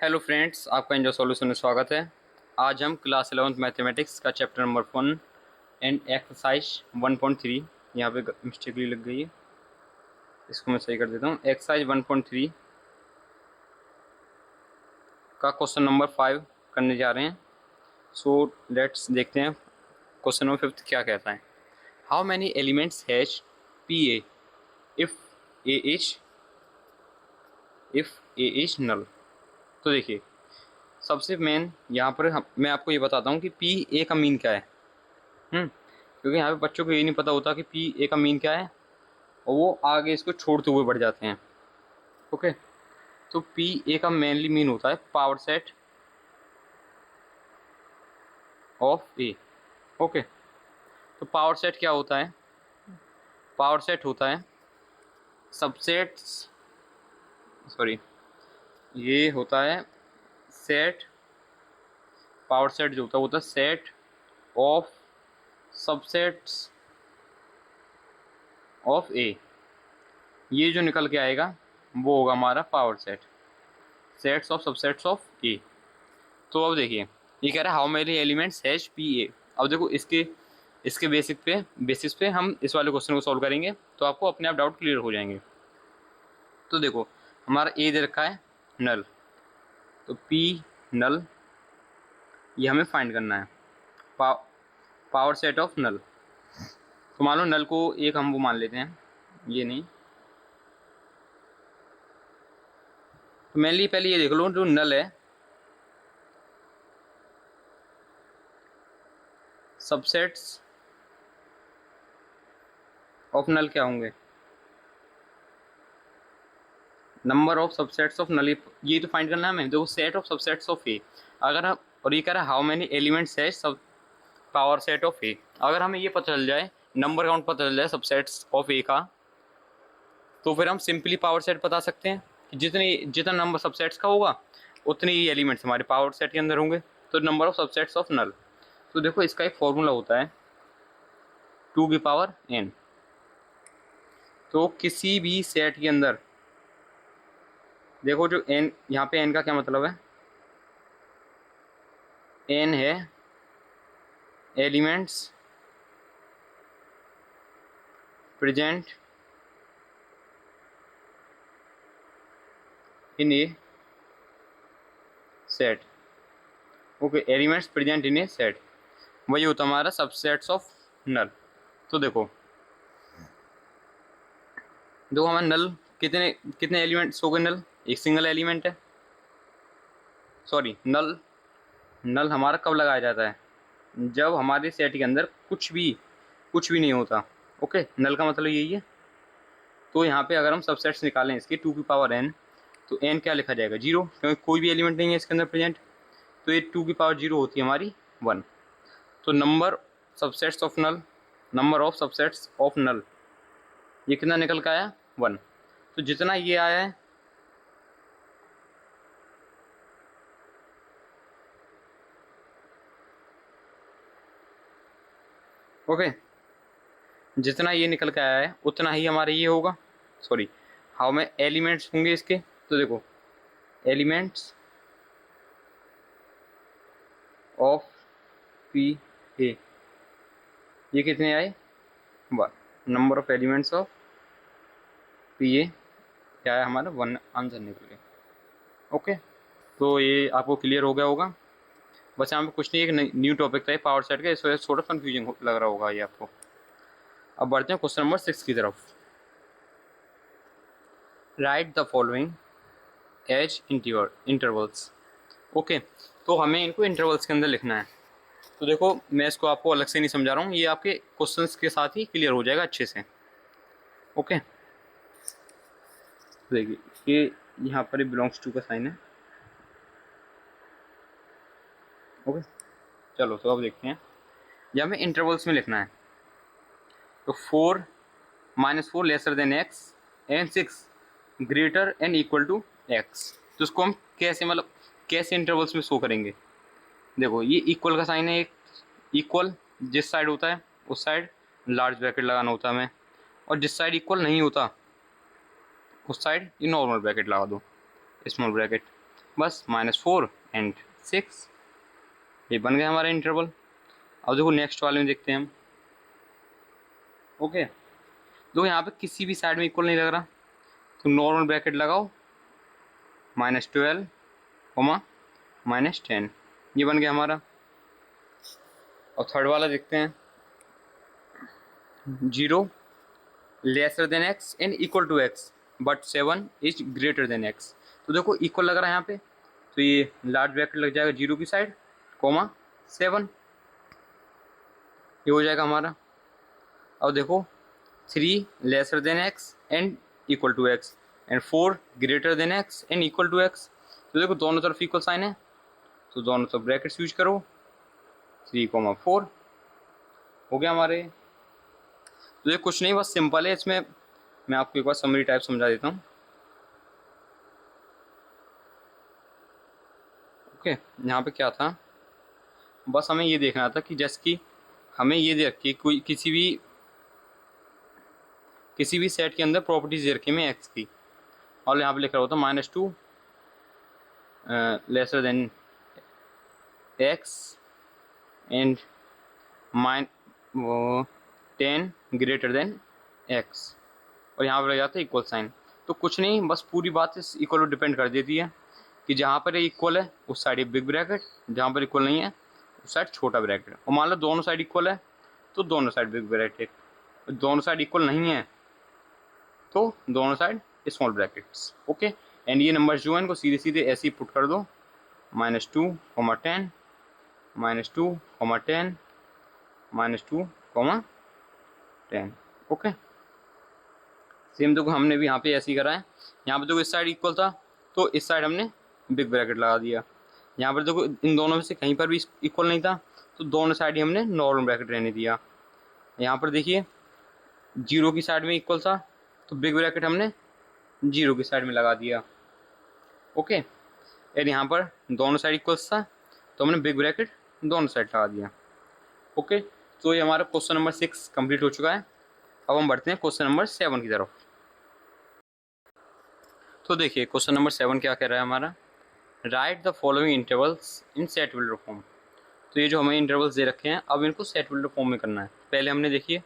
Hello friends, आपका enjoy solution में स्वागत है। आज हम क्लास 11th मैथमेटिक्स का चैप्टर नंबर 1 एंड एक्सरसाइज 1.3, यहाँ पे मिस्टेकली लग गई है, इसको मैं सही कर देता हूँ। एक्सरसाइज 1.3 का क्वेश्चन नंबर 5 करने जा रहे हैं। सो लेट्स देखते हैं क्वेश्चन नंबर 5 क्या कहता है। How many elements has P A if A is null. तो देखिए, सबसे मेन यहाँ पर मैं आपको ये बताता हूँ कि पी ए का मीन क्या है। क्योंकि यहाँ पे बच्चों को ये नहीं पता होता कि पी ए का मीन क्या है, और वो आगे इसको छोड़ते हुए बढ़ जाते हैं। ओके, तो पी ए का मेनली मीन होता है power set of A. Okay, तो पावर सेट क्या होता है? पावर सेट होता है सबसेट्स, सॉरी, ये होता है सेट, पावर सेट जो होता है वो होता है set of subsets of A. ये जो निकल के आएगा वो होगा हमारा power set, sets of subsets of A. तो अब देखिए, ये कह रहा है how many elements has P A. अब देखो, इसके इसके बेसिस पे हम इस वाले क्वेश्चन को सॉल्व करेंगे, तो आपको अपने आप डाउट क्लियर हो जाएंगे। तो देखो, हमारा ए दे रखा है नल, तो पी नल ये हमें फाइंड करना है, पावर सेट ऑफ नल। तो मान लो नल को एक हम वो मान लेते हैं, ये नहीं, तो मेनली पहले ये देख लो, जो नल है सबसेट्स ऑफ नल क्या होंगे? Number of subsets of null, ये तो फाइंड करना है हमें। देखो, set of subsets of A, अगर हम, और ये कह रहा है हाउ मेनी एलिमेंट्स है सब पावर सेट ऑफ ए। अगर हमें ये पता चल जाए, नंबर काउंट पता चल जाए सबसेट्स ऑफ ए का, तो फिर हम सिंपली पावर सेट बता सकते हैं कि जितना नंबर सबसेट्स का होगा उतने ही एलिमेंट्स हमारे पावर सेट के अंदर होंगे, तो number of subsets of null. तो देखो, इसका एक फॉर्मूला होता है 2 की पावर n। तो किसी भी सेट के अंदर देखो, जो n, यहाँ पे n का क्या मतलब है? n है elements present in A set. Okay, elements present in A set, वही होता है हमारा सबसेट्स ऑफ नल। तो देखो हमारा नल कितने कितने एलिमेंट्स हो गए? नल एक सिंगल एलिमेंट है, सॉरी, नल नल हमारा कब लगाया जाता है? जब हमारे सेट के अंदर कुछ भी नहीं होता। ओके, नल का मतलब यही है। तो यहाँ पे अगर हम सबसेट्स निकालें इसकी 2 की पावर n, तो n क्या लिखा जाएगा? 0, क्योंकि कोई भी एलिमेंट नहीं है इसके अंदर प्रेजेंट। तो ये 2 की पावर 0 होती है हमारी 1। तो number subsets of null, number of subsets of null, ये कितना निकल के आया? 1। तो जितना ये आया है, ओके, जितना ये निकल के आया है उतना ही हमारे ये होगा, सॉरी, हाउ में एलिमेंट्स होंगे इसके। तो देखो, एलिमेंट्स ऑफ पी ए, ये कितने आए? 1। Number of elements of P A क्या है हमारा? 1 आंसर निकल गया। ओके, तो ये आपको क्लियर हो गया होगा। बस यहाँ पे कुछ नहीं, एक न्यू टॉपिक था पावर सेट का, इस वजह से थोड़ा कन्फ्यूजन लग रहा होगा ये आपको। अब बढ़ते हैं क्वेश्चन नंबर 6 की तरफ। Write the following as intervals. Okay, तो हमें इनको इंटरवल्स के अंदर लिखना है। तो देखो, मैं इसको आपको अलग से नहीं समझा रहा हूँ, ये आपके क्वेश्चंस के साथ ही क्लियर हो जाएगा अच्छे से। ओके, देखिए, ये यहाँ पर बिलोंग्स टू का साइन है। ओके, चलो, तो अब देखते हैं, ये हमें इंटरवल्स में लिखना है। तो 4 -4 lesser than X and 6 greater and equal to X. तो इसको हम कैसे, मतलब कैसे इंटरवल्स में शो करेंगे? देखो, ये इक्वल का साइन है, एक इक्वल जिस साइड होता है उस साइड लार्ज ब्रैकेट लगाना होता है हमें, और जिस साइड इक्वल नहीं होता उस साइड ये नॉर्मल ब्रैकेट लगा दो, स्मॉल ब्रैकेट। बस -4 एंड 6, ये बन गया हमारा इंटरवल। अब देखो नेक्स्ट वाले में देखते हैं हम। ओके, देखो यहाँ पे किसी भी साइड में इक्वल नहीं लग रहा, तो नॉर्मल ब्रैकेट लगाओ, -12, -10, ये बन गया हमारा। और थर्ड वाला देखते हैं, 0 lesser than x and equal to x but 7 is greater than x। तो देखो इक्वल लग रहा है यहाँ पे, तो ये लार्ज ब्रैकेट लग जाएगा 0 की साइड, 7, ये हो जाएगा हमारा। अब देखो 3 lesser than x and equal to x and 4 greater than x and equal to x। तो देखो दोनों तरफ इक्वल साइन है, तो दोनों तरफ ब्रैकेट्स यूज करो, 3, 4 हो गया हमारे। तो ये कुछ नहीं, बस सिंपल है। इसमें मैं आपको एक बार समरी टाइप समझा देता हूँ। ओके, यहाँ पे क्या था, बस हमें ये देखना था कि जैसे कि हमें ये दे रखी कोई किसी भी सेट के अंदर प्रॉपर्टीज दे रखी है एक्स की, और यहाँ पे लिखा होता है -2 laser than X and -10 greater than x, और यहाँ पर लग जाता है इक्वल साइन। तो कुछ नहीं, बस पूरी बात इस इक्वल पर डिपेंड कर देती है कि जहाँ पर इक्वल है उस साइड एक बिग ब्रैकेट, जहाँ पर इक्वल नहीं है उस साइड छोटा ब्रैकेट। और मान लो दोनों साइड इक्वल है तो दोनों साइड बिग ब्रैकेट, दोनों साइड इक्वल नहीं है तो दोनों side small brackets. Okay, and ये नंबर जो है इनको सीधे सीधे ऐसे ही पुट कर दो, -2, -10, -2, -10, -2, -10। ओके, सेम देखो हमने भी यहाँ पे ऐसे ही करा है। यहाँ पे देखो इस साइड इक्वल था तो इस साइड हमने बिग ब्रैकेट लगा दिया। यहाँ पर देखो इन दोनों में से कहीं पर भी इक्वल नहीं था तो दोनों साइड ही हमने नॉर्मल ब्रैकेट रहने दिया। यहाँ पर देखिए 0 की साइड में इक्वल था तो बिग ब्रैकेट हमने 0 की साइड में लगा दिया। ओके, और यहाँ पर दोनों साइड इक्वल था तो हमने बिग ब्रैकेट दोनों साइड लगा दिया। ओके, तो ये हमारा क्वेश्चन नंबर 6 कंप्लीट हो चुका है। अब हम बढ़ते हैं क्वेश्चन नंबर 7 की तरफ। तो देखिए क्वेश्चन नंबर 7 क्या कह रहा है हमारा, right the following intervals in set builder form. तो ये जो हमें इंटरवल्स दे रखे हैं अब इनको सेट बिल्डर फॉर्म में करना है। पहले हमने देखिए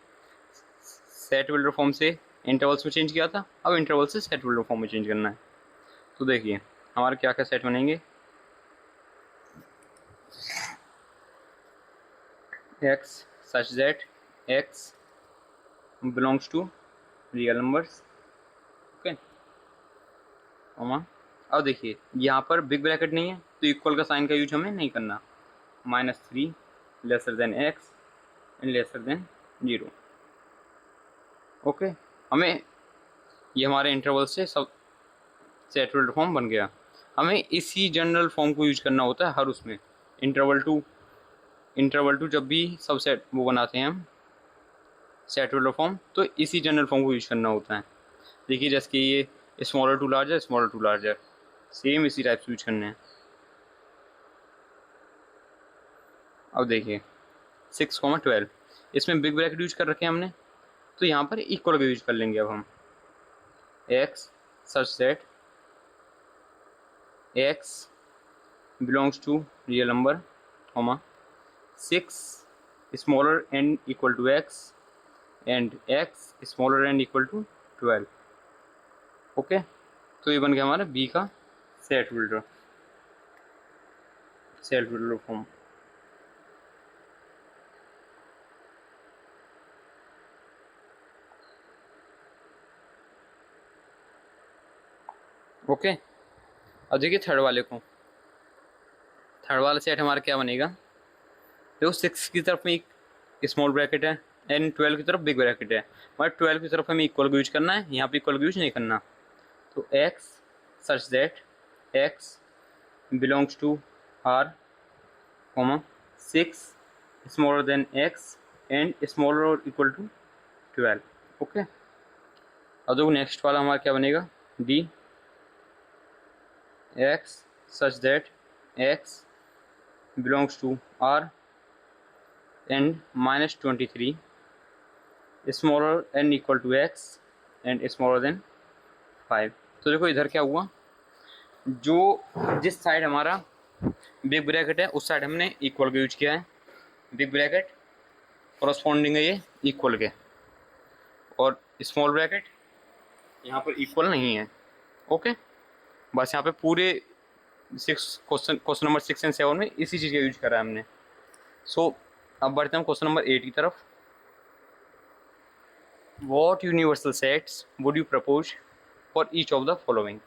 सेट बिल्डर फॉर्म से इंटरवल्स में चेंज किया था, अब इंटरवल से सेट बिल्डर फॉर्म में चेंज करना है। तो देखिए हमारे क्या क्या सेट बनेंगे, x such that x belongs to real numbers. Okay, अब देखिए यहाँ पर बिग ब्रैकेट नहीं है तो इक्वल का साइन का यूज हमें नहीं करना, -3 lesser than x and lesser than 0। Okay, हमें ये हमारे इंटरवल से सब सेट बिल्डर फॉर्म बन गया। हमें इसी जनरल फॉर्म को यूज करना होता है हर उसमें। इंटरवल टू जब भी सब सेट वो बनाते हैं हम सेट बिल्डर फॉर्म, तो इसी जनरल फॉर्म को यूज करना होता है। देखिए जैसे कि ये स्मॉलर टू लार्जर, सेम इसी टाइप से यूज करने हैं। अब देखिए 6, 12 इसमें बिग ब्रैकेट यूज कर रखे हैं हमने, तो यहाँ पर इक्वल का यूज कर लेंगे। अब हम x such that x belongs to real number, 6 smaller and equal to x and x smaller and equal to 12। Okay, तो ये बन गया हमारा b का सेट बिल्डर फॉर्म। ओके, अब देखिए थर्ड वाला सेट हमारा क्या बनेगा, देखो 6 की तरफ में एक स्मॉल ब्रैकेट है एंड 12 की तरफ बिग ब्रैकेट है, मगर 12 की तरफ हमें इक्वल का यूज करना है, यहाँ पे इक्वल का यूज नहीं करना। तो x such that x belongs to r, 6 smaller than x and smaller or equal to 12। Okay, अब देखो नेक्स्ट वाला हमारा क्या बनेगा, d x such that x belongs to r and -23 smaller and equal to x and smaller than 5। तो देखो इधर क्या हुआ, जो जिस साइड हमारा बिग ब्रैकेट है उस साइड हमने इक्वल का यूज किया है, बिग ब्रैकेट कॉरस्पॉन्डिंग है ये इक्वल के, और स्मॉल ब्रैकेट यहाँ पर इक्वल नहीं है। ओके, बस यहाँ पे पूरे क्वेश्चन नंबर 6 एंड 7 में इसी चीज़ का यूज करा है हमने। सो अब बढ़ते हैं क्वेश्चन नंबर 8 की तरफ। What universal sets would you propose for each of the following.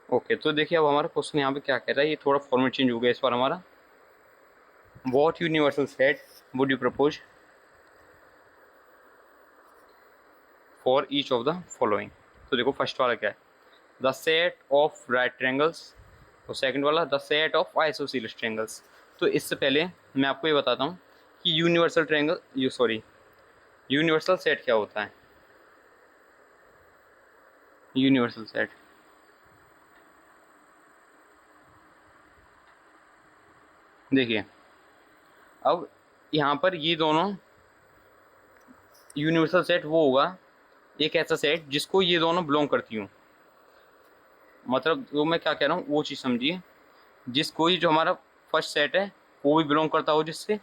Okay, तो देखिए अब हमारा क्वेश्चन यहाँ पे क्या कह रहा है, ये थोड़ा फॉर्मेट चेंज हो गया इस बार हमारा। What universal set would you propose for each of the following. तो देखो फर्स्ट वाला क्या है, the set of right triangles, और सेकंड वाला the set of isosceles triangles. तो इससे पहले मैं आपको ये बताता हूँ कि यूनिवर्सल ट्रायंगल यूनिवर्सल सेट क्या होता है। यूनिवर्सल सेट, देखिए अब यहाँ पर ये दोनों यूनिवर्सल सेट वो होगा एक ऐसा सेट जिसको ये दोनों बिलोंग करती हूँ। मतलब जो मैं क्या कह रहा हूँ वो चीज़ समझिए, जिसको ही जो हमारा फर्स्ट सेट है वो भी बिलोंग करता हो जिससे,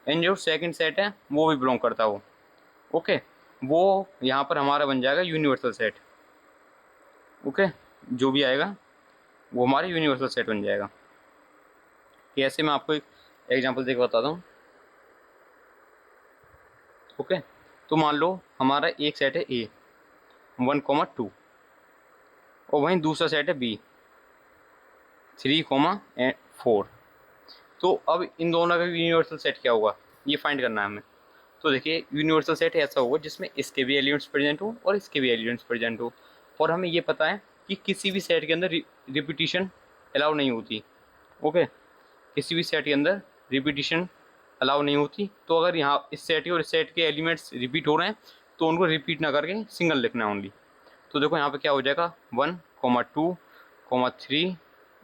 एंड जो सेकंड सेट है वो भी बिलोंग करता हो। ओके, वो यहाँ पर हमारा बन जाएगा यूनिवर्सल सेट। ओके, जो भी आएगा वो हमारा यूनिवर्सल सेट बन जाएगा। कैसे, मैं आपको एक एग्जांपल देकर बताता हूँ। ओके, तो मान लो हमारा एक सेट है ए 1,2, और वहीं दूसरा सेट है बी 3,4। तो अब इन दोनों का यूनिवर्सल सेट क्या होगा ये फाइंड करना है हमें। तो देखिए यूनिवर्सल सेट ऐसा होगा जिसमें इसके भी एलिमेंट्स प्रेजेंट हो और इसके भी एलिमेंट्स प्रेजेंट हो, और हमें ये पता है कि किसी भी सेट के अंदर रिपीटिशन अलाउ नहीं होती। ओके, किसी भी सेट के अंदर रिपीटिशन अलाउ नहीं होती। तो अगर यहाँ इस सेट के और इस सेट के एलिमेंट्स रिपीट हो रहे हैं तो उनको रिपीट ना करके सिंगल लिखना है ओनली। तो देखो यहाँ पे क्या हो जाएगा 1,2,3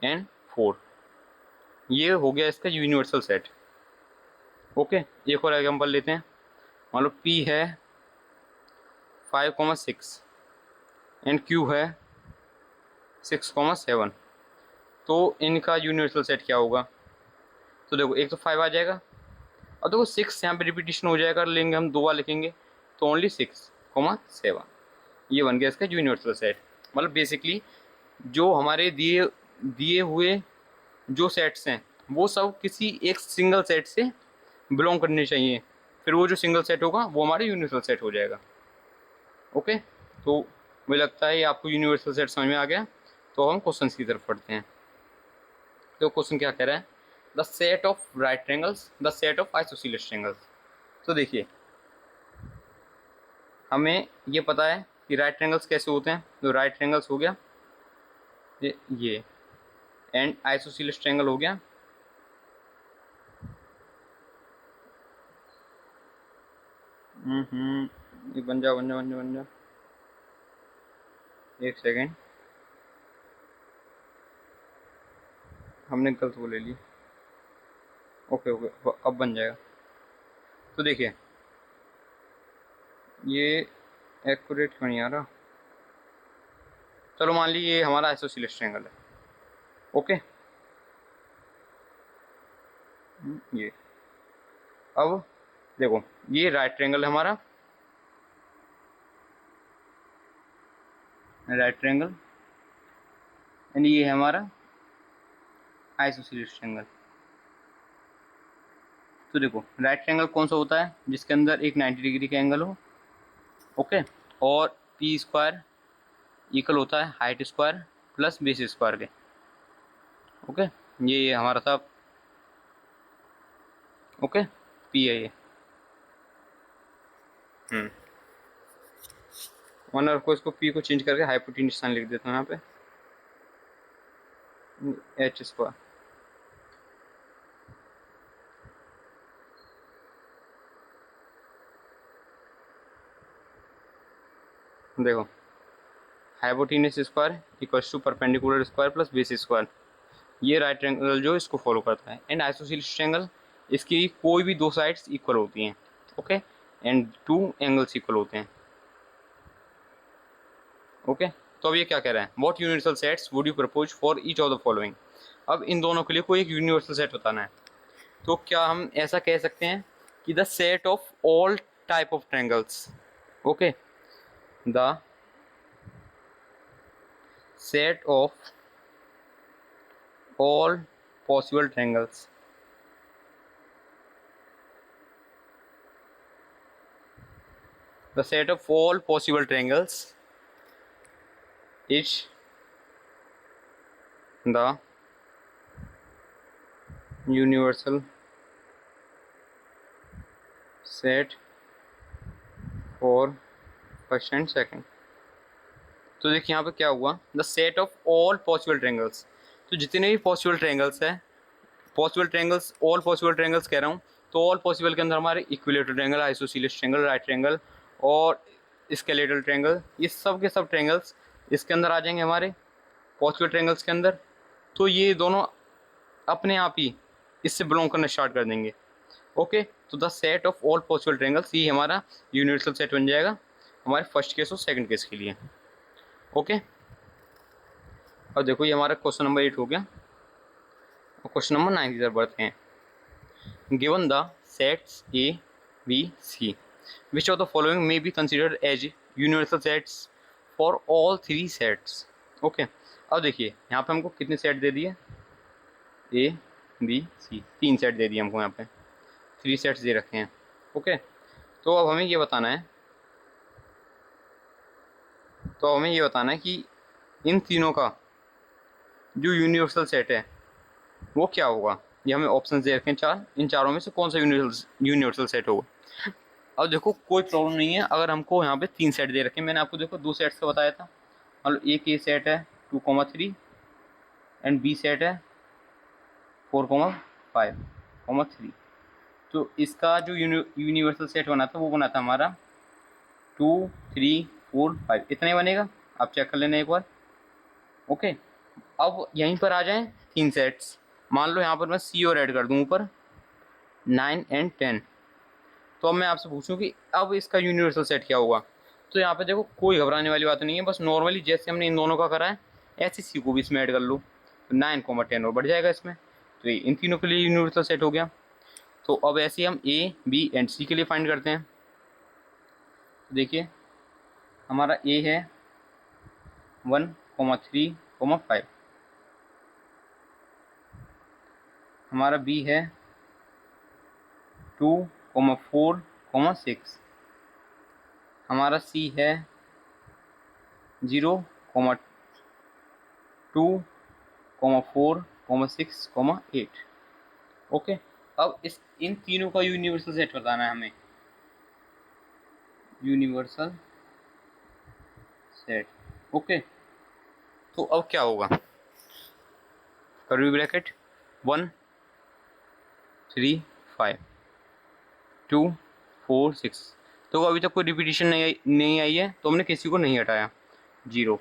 एंड 4, ये हो गया इसका यूनिवर्सल सेट। ओके, एक और एग्जांपल लेते हैं। मान लो P है 5,6 एंड Q है 6,7, तो इनका यूनिवर्सल सेट क्या होगा। तो देखो एक तो 5 आ जाएगा, और देखो 6 यहाँ पे रिपीटिशन हो जाएगा, लेंगे हम 2 बार लिखेंगे तो ओनली 6,7, ये बन गया इसका यूनिवर्सल सेट। मतलब बेसिकली जो हमारे दिए दिए हुए जो सेट्स हैं वो सब किसी एक सिंगल सेट से बिलोंग करने चाहिए, फिर वो जो सिंगल सेट होगा वो हमारा यूनिवर्सल सेट हो जाएगा। ओके, तो मुझे लगता है ये आपको यूनिवर्सल सेट समझ में आ गया। तो हम क्वेश्चन की तरफ पढ़ते हैं। तो क्वेश्चन क्या कह रहा है, the set of right triangles the set of isosceles triangles. तो देखिए हमें ये पता है कि राइट ट्रायंगल्स कैसे होते हैं। तो राइट ट्रायंगल्स हो गया ये एंड आइसोसेलेस ट्रायंगल हो गया ये बन जा एक सेकेंड, हमने गलत वो ले ली। ओके ओके, अब बन जाएगा। तो देखिए ये एक्यूरेट क्यों नहीं आ रहा। चलो मान ली ये हमारा आइसोसेलेस ट्रायंगल है। ओके, ये अब देखो ये राइट ट्रायंगल है हमारा, राइट ट्रायंगल, एंड ये है हमारा आइसोसेलेस ट्रायंगल। तो देखो राइट ट्रायंगल कौन सा होता है जिसके अंदर एक 90 डिग्री का एंगल हो। ओके, और पी स्क्वायर इक्वल होता है height square plus base square के। ओके, ये हमारा था। ओके, पी है ये। वन को इसको पी को चेंज करके हाइपोटेन्यूस साइन लिख देता हूँ यहाँ पे एच स्क्वायर। देखो hypotenuse square equals to perpendicular square plus base square, ये राइट ट्रायंगल जो इसको फॉलो करता है। एंड आइसोसेलेस ट्रायंगल, इसकी कोई भी दो साइड्स इक्वल होती हैं। Okay, and two angles equal होते हैं। ओके, तो अब ये क्या कह रहा है, what universal sets would you propose for each of the following. अब इन दोनों के लिए कोई एक यूनिवर्सल सेट बताना है। तो क्या हम ऐसा कह सकते हैं कि the set of all type of triangles, okay, the set of all possible triangles, the set of all possible triangles is the universal set for first and second। तो देखिए यहाँ पे क्या हुआ, the set of all possible triangles, तो जितने भी possible triangles है, possible triangles, all possible triangles कह रहा हूँ, तो ऑल पॉसिबल के अंदर हमारे equilateral triangle, isosceles triangle, right triangle और स्केलेटल ट्रायंगल, ये सब के सब ट्रायंगल्स इसके अंदर आ जाएंगे हमारे पॉसिबल ट्रायंगल्स के अंदर। तो ये दोनों अपने आप ही इससे बिलोंग करना स्टार्ट कर देंगे। ओके, तो the set of all possible triangles ये हमारा यूनिवर्सल सेट बन जाएगा हमारे फर्स्ट केस और सेकंड केस के लिए। ओके, अब देखो ये हमारा क्वेश्चन नंबर 8 हो गया। क्वेश्चन नंबर 9 की तरफ बढ़ते हैं। Given the sets A B C, which of the following may be considered as universal sets for all three sets. Okay, अब देखिए यहाँ पे हमको कितने सेट दे दिए, ए बी सी, 3 सेट दे दिए हमको, यहाँ पे 3 सेट्स दे रखे हैं। ओके, तो अब हमें ये बताना है, कि इन तीनों का जो यूनिवर्सल सेट है वो क्या होगा। ये हमें ऑप्शन दे रखे हैं 4, इन चारों में से कौन सा यूनिवर्सल सेट होगा। अब देखो कोई प्रॉब्लम नहीं है अगर हमको यहाँ पे 3 सेट दे रखे हैं, मैंने आपको देखो 2 सेट्स का बताया था, मतलब एक ये सेट है 2,3 एंड बी सेट है 4,5,3। तो इसका जो यूनिवर्सल सेट बना था वो बना था हमारा 2, 3, 4, 5, इतना ही बनेगा, आप चेक कर लेना एक बार। ओके, अब यहीं पर आ जाएं 3 सेट्स, मान लो यहाँ पर मैं सी और ऐड कर दूँ ऊपर 9 एंड 10। तो अब मैं आपसे पूछूं कि अब इसका यूनिवर्सल सेट क्या होगा। तो यहाँ पे देखो कोई घबराने वाली बात नहीं है, बस नॉर्मली जैसे हमने इन दोनों का करा है ऐसे सी को भी इसमें ऐड कर लो, तो 9,10 और बढ़ जाएगा इसमें, तो ये इन तीनों के लिए यूनिवर्सल सेट हो गया। तो अब ऐसे ही हम ए बी एंड सी के लिए फाइंड करते हैं। तो देखिए हमारा ए है 1,3,5, हमारा बी है 2,4,6, हमारा सी है 0,2,4,6,8। ओके, अब इन तीनों का यूनिवर्सल सेट बताना है हमें, यूनिवर्सल सेट। ओके, तो अब क्या होगा, कर्ली ब्रैकेट 1, 3, 5, 2, 4, 6। तो अभी तक कोई रिपीटिशन नहीं आई है, तो हमने किसी को नहीं हटाया, 0।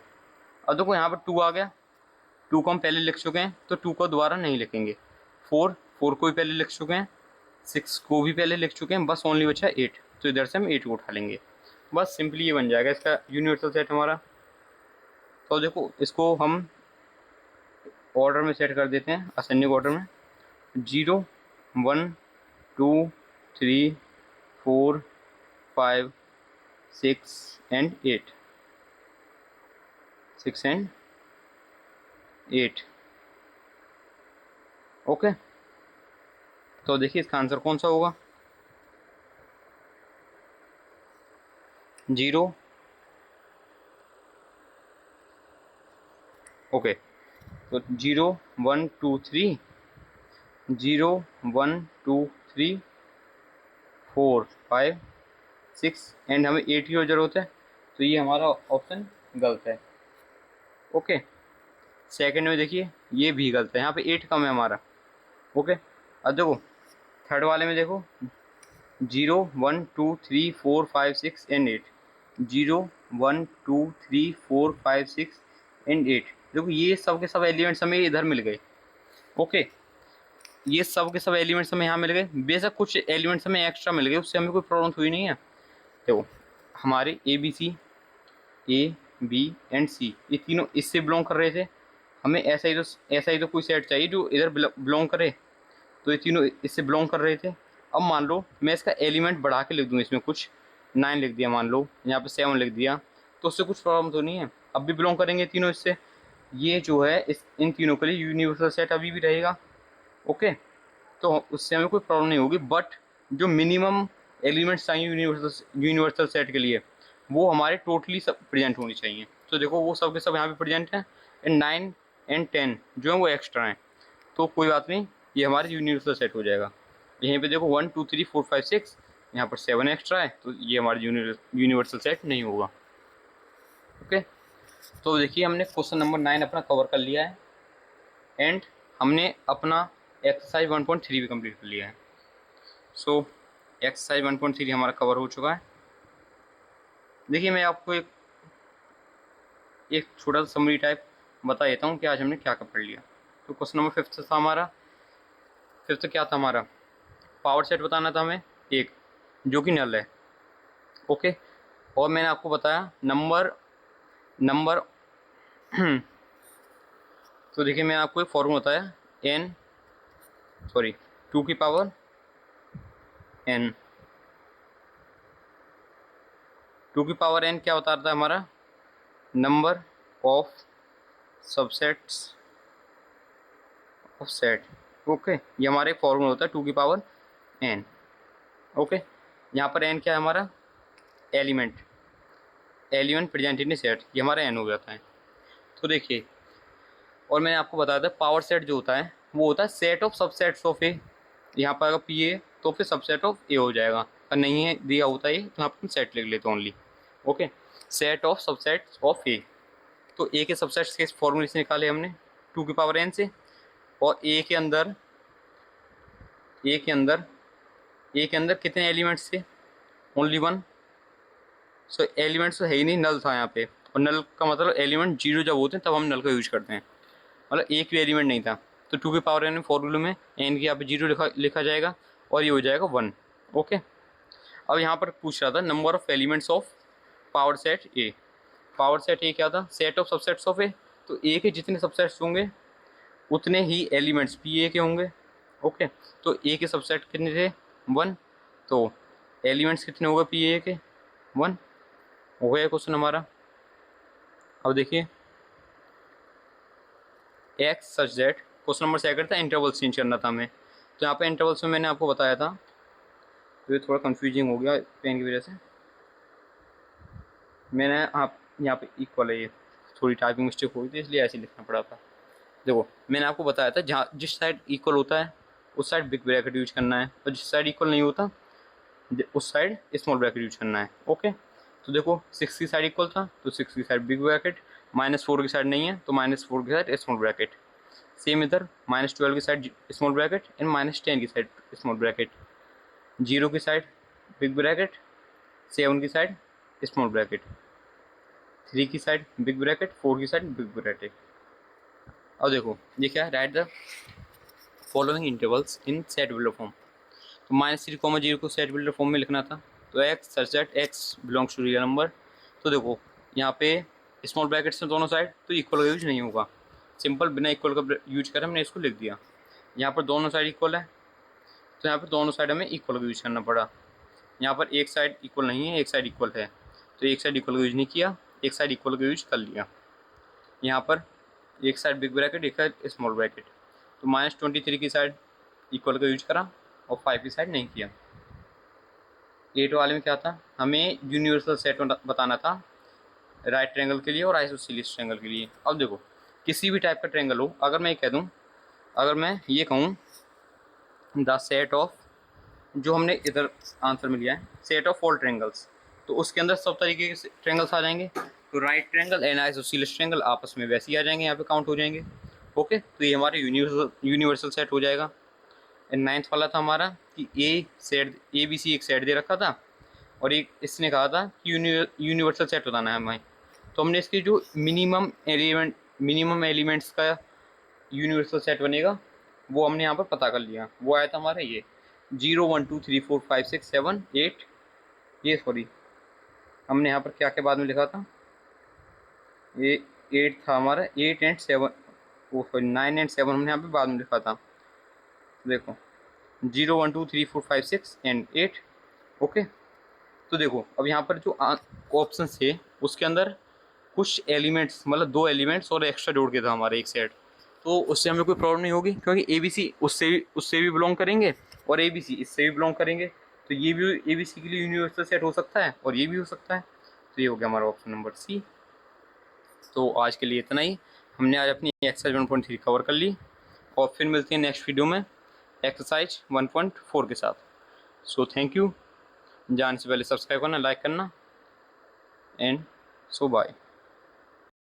अब देखो यहाँ पर 2 आ गया, 2 को हम पहले लिख चुके हैं तो 2 को दोबारा नहीं लिखेंगे। 4 को भी पहले लिख चुके हैं, 6 को भी पहले लिख चुके हैं, बस ओनली बचा 8, तो इधर से हम 8 को उठा लेंगे, बस सिंपली ये बन जाएगा इसका यूनिवर्सल सेट हमारा। तो देखो इसको हम ऑर्डर में सेट कर देते हैं, असेंडिंग ऑर्डर में, 0, 1, 2, 3, 4, 5, 6 एंड 8, 6 एंड 8। ओके, तो देखिए इसका आंसर कौन सा होगा, 0। ओके, तो 0, 1, 2, 3, 0, 1, 2, 3, 4, 5, 6 एंड हमें 8 की जरूरत है, तो ये हमारा ऑप्शन गलत है। ओके, सेकंड में देखिए ये भी गलत है, यहाँ पे 8 कम है हमारा। ओके, अब देखो थर्ड वाले में देखो 0, 1, 2, 3, 4, 5, 6 एंड 8, 0, 1, 2, 3, 4, 5, 6 एंड 8। देखो ये सब के सब एलिमेंट्स हमें इधर मिल गए। ओके, ये सब के सब एलिमेंट्स हमें यहाँ मिल गए, बेशक कुछ एलिमेंट्स हमें एक्स्ट्रा मिल गए, उससे हमें कोई प्रॉब्लम हुई नहीं है। देखो हमारे A B C, A B and C, ये तीनों इससे बिलोंग कर रहे थे। हमें ऐसा ही तो कोई सेट चाहिए जो इधर बिलोंग करे, तो ये तीनों इससे बिलोंग कर रहे थे। अब मान लो मैं इसका एलिमेंट बढ़ा के लिख दूँ, इसमें कुछ 9 लिख दिया, मान लो यहाँ पे 7 लिख दिया, तो उससे कुछ प्रॉब्लम तो नहीं है, अब भी बिलोंग करेंगे तीनों इससे। ये जो है इन तीनों के लिए यूनिवर्सल सेट अभी भी रहेगा। ओके, तो उससे हमें कोई प्रॉब्लम नहीं होगी। बट जो मिनिमम एलिमेंट्स चाहिए यूनिवर्सल सेट के लिए, वो हमारे टोटली सब प्रेजेंट होनी चाहिए। तो देखो वो सब के सब यहाँ पे प्रेजेंट हैं, एंड 9 एंड 10 जो है वो एक्स्ट्रा हैं, तो कोई बात नहीं, ये हमारे यूनिवर्सल सेट हो जाएगा। यहीं पे देखो 1 2 3 4 5 6, यहाँ पर 7 एक्स्ट्रा है, तो ये हमारा यूनिवर्सल सेट नहीं होगा। ओके, तो देखिए हमने क्वेश्चन नंबर 9 अपना कवर कर लिया है, एंड हमने अपना एक्सरसाइज 1.3 भी कंप्लीट कर लिया है। सो एक्सरसाइज 1.3 हमारा कवर हो चुका है। देखिए मैं आपको एक छोटा सा समरी टाइप बता देता हूँ कि आज हमने क्या पढ़ लिया। तो क्वेश्चन नंबर 5 था हमारा, 5 क्या था हमारा, पावर सेट बताना था हमें एक, जो कि नल है। ओके, और मैंने आपको बताया नंबर तो देखिए मैंने आपको एक फॉर्मूला बताया, सॉरी 2 की पावर n, 2 की पावर n क्या बताता है हमारा, number of subsets of set. Okay, ये हमारा एक फॉर्मूला होता है 2 की पावर n। ओके, यहाँ पर n क्या है हमारा, एलिमेंट प्रेजेंट इन सेट, ये हमारा n हो जाता है। तो देखिए, और मैंने आपको बताया था पावर सेट जो होता है वो होता है सेट ऑफ सबसेट्स ऑफ ए। यहाँ पर अगर पी ए तो फिर सबसेट ऑफ ए हो जाएगा, अगर नहीं है दिया होता है तो यहाँ पर सेट लिख लेते हैं only. Okay, set of subsets of A, तो ए के सबसेट्स के फॉर्मूले से निकाले हमने 2 की पावर n से, और ए के अंदर कितने एलिमेंट्स थे, ओनली 1। सो एलिमेंट्स तो है ही नहीं, नल था यहाँ पे, और नल का मतलब एलिमेंट 0 जब होते हैं तब हम नल का यूज करते हैं, मतलब एक भी एलिमेंट नहीं था। तो 2 की पावर n फॉर्मूले में n की यहाँ पे 0 लिखा जाएगा, और ये हो जाएगा 1। ओके, अब यहाँ पर पूछ रहा था number of elements of power set A. Power set ए क्या था, set of subsets of A, तो ए के जितने सबसेट्स होंगे उतने ही एलिमेंट्स पी ए के होंगे। ओके, तो ए के सबसेट कितने थे, 1, तो एलिमेंट्स कितने हो गए पी ए के, 1 हो गया क्वेश्चन हमारा। अब देखिए x such that, question number 2 था इंटरवल्स चेंज करना था हमें, तो यहाँ पे इंटरवल्स में मैंने आपको बताया था, तो ये थोड़ा कंफ्यूजिंग हो गया पेन की वजह से, मैंने आप यहाँ पे इक्वल है, ये थोड़ी टाइपिंग मिस्टेक हुई थी इसलिए ऐसे लिखना पड़ा था। देखो मैंने आपको बताया था जहाँ जिस साइड इक्वल होता है उस साइड बिग ब्रैकेट यूज करना है, और जिस साइड इक्वल नहीं होता उस साइड स्मॉल ब्रैकेट यूज करना है। ओके, तो देखो 6 की साइड इक्वल था तो 6 की साइड बिग ब्रैकेट, -4 की साइड नहीं है तो -4 की साइड स्मॉल ब्रैकेट, सेम इधर -12 की साइड स्मॉल ब्रैकेट एंड -10 की साइड स्मॉल ब्रैकेट, 0 की साइड बिग ब्रैकेट, 7 की साइड स्मॉल ब्रैकेट, 3 की साइड बिग ब्रैकेट, 4 की साइड बिग ब्रैकेट। अब देखो ये क्या है, right the following intervals in set builder form, तो -3, 0 को सेट बिल्डर फॉर्म में लिखना था, तो X such that X belongs to real number. तो देखो यहाँ पे स्मॉल ब्रैकेट्स में दोनों साइड तो इक्वल का यूज नहीं होगा, सिंपल बिना इक्वल का यूज कर हमने इसको लिख दिया। यहाँ पर दोनों साइड इक्वल है तो यहाँ पर दोनों साइड हमें इक्वल का यूज करना पड़ा। यहाँ पर एक साइड इक्वल नहीं है, एक साइड इक्वल है, तो एक साइड इक्वल का यूज नहीं किया, एक साइड इक्वल का यूज कर लिया। यहाँ पर एक साइड बिग ब्रैकेट एक साइड स्मॉल ब्रैकेट, तो -23 की साइड इक्वल का यूज करा और 5 की साइड नहीं किया। 8 वाले में क्या था, हमें यूनिवर्सल सेट बताना था राइट ट्रायंगल के लिए और आइसोसेलेस ट्रायंगल के लिए। अब देखो किसी भी टाइप का ट्रायंगल हो, अगर मैं कह दूं, अगर मैं ये कहूँ द सेट ऑफ, जो हमने इधर आंसर में लिया है सेट ऑफ ऑल ट्रायंगल्स, तो उसके अंदर सब तरीके के ट्रायंगल्स आ जाएंगे, तो right triangle and isosceles triangle आपस में वैसे ही आ जाएंगे, यहाँ पे काउंट हो जाएंगे। ओके, तो ये हमारे यूनिवर्सल सेट हो जाएगा। एंड 9th वाला था हमारा कि ए बी सी एक सेट दे रखा था, और एक इसने कहा था कि यूनिवर्सल सेट बताना है हमें, तो हमने इसकी जो मिनिमम एलिमेंट्स का यूनिवर्सल सेट बनेगा वो हमने यहाँ पर पता कर लिया, वो आया था हमारा ये 0 1 2 3 4 5 6 7 8, ये सॉरी हमने यहाँ पर क्या क्या बाद में लिखा था, ये 8 था हमारा, 8 एंड 7, ओ सॉरी 9 एंड 7 हमने यहाँ पे बाद में लिखा था। देखो 0 1 2 3 4 5 6 एंड 8। ओके, तो देखो अब यहाँ पर जो ऑप्शन थे उसके अंदर कुछ एलिमेंट्स, मतलब 2 एलिमेंट्स और एक्स्ट्रा जोड़ के था हमारे एक सेट, तो उससे हमें कोई प्रॉब्लम नहीं होगी क्योंकि ए बी सी उससे भी बिलोंग करेंगे और ए बी सी इससे भी बिलोंग करेंगे, तो ये भी ए बी सी के लिए यूनिवर्सल सेट हो सकता है और ये भी हो सकता है। तो ये हो गया हमारा ऑप्शन नंबर सी। तो आज के लिए इतना ही, हमने आज अपनी एक्सरसाइज 1.3 कवर कर ली और फिर मिलते हैं नेक्स्ट वीडियो में एक्सरसाइज 1.4 के साथ। सो थैंक यू, जाने से पहले सब्सक्राइब करना, लाइक करना एंड सो बाय।